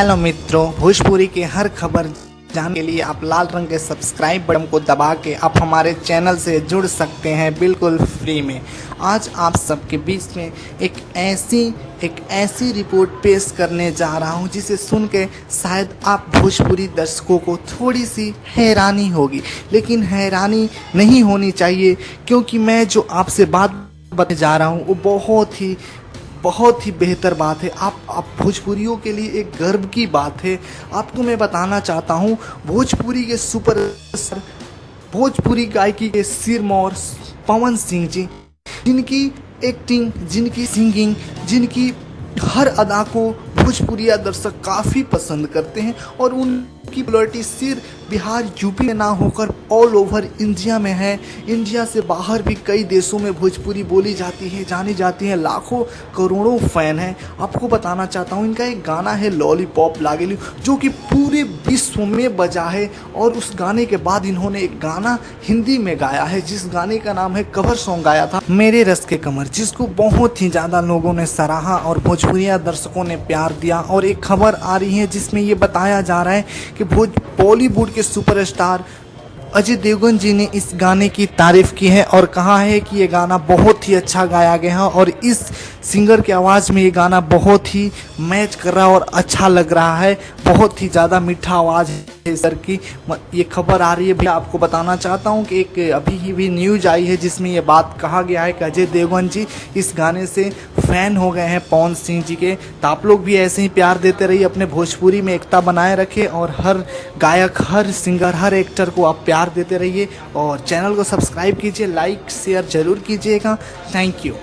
Hello मित्रों, भोजपुरी के हर खबर जानने के लिए आप लाल रंग के सब्सक्राइब बटन को दबा के आप हमारे चैनल से जुड़ सकते हैं बिल्कुल फ्री में। आज आप सबके बीच में एक ऐसी रिपोर्ट पेश करने जा रहा हूं जिसे सुन के शायद आप भोजपुरी दर्शकों को थोड़ी सी हैरानी होगी, लेकिन हैरानी नहीं होनी चाहिए क्योंकि मैं जो आपसे बात बताने जा रहा हूं वो बहुत ही बेहतर बात है। आप भोजपुरियों के लिए एक गर्व की बात है। आपको मैं बताना चाहता हूँ, भोजपुरी के सुपरस्टार, भोजपुरी गायकी के सिरमौर पवन सिंह जी, जिनकी एक्टिंग, जिनकी सिंगिंग, जिनकी हर अदा को भोजपुरिया दर्शक काफ़ी पसंद करते हैं और उनकी पॉपुलैरिटी सिर्फ बिहार यूपी में ना होकर ऑल ओवर इंडिया में है। इंडिया से बाहर भी कई देशों में भोजपुरी बोली जाती है, जानी जाती है, लाखों करोड़ों फैन हैं। आपको बताना चाहता हूँ, इनका एक गाना है लॉलीपॉप लागेलू जो कि पूरे विश्व में बजा है और उस गाने के बाद इन्होंने एक गाना हिंदी में गाया है जिस गाने का नाम है, कवर सॉन्ग गाया था मेरे रस के कमर, जिसको बहुत ही ज़्यादा लोगों ने सराहा और भोजपुरिया दर्शकों ने प्यार दिया। और एक खबर आ रही है जिसमें ये बताया जा रहा है कि बॉलीवुड के सुपरस्टार अजय देवगन जी ने इस गाने की तारीफ की है और कहा है कि ये गाना बहुत ही अच्छा गाया गया है और इस सिंगर की आवाज़ में ये गाना बहुत ही मैच कर रहा है और अच्छा लग रहा है। बहुत ही ज़्यादा मीठा आवाज़ है सर की। ये खबर आ रही है भैया, आपको बताना चाहता हूँ कि एक अभी ही भी न्यूज आई है जिसमें ये बात कहा गया है कि अजय देवगन जी इस गाने से फ़ैन हो गए हैं पवन सिंह जी के। तो आप लोग भी ऐसे ही प्यार देते रहिए, अपने भोजपुरी में एकता बनाए रखें और हर गायक, हर सिंगर, हर एक्टर को आप प्यार देते रहिए और चैनल को सब्सक्राइब कीजिए, लाइक शेयर ज़रूर कीजिएगा। Thank you.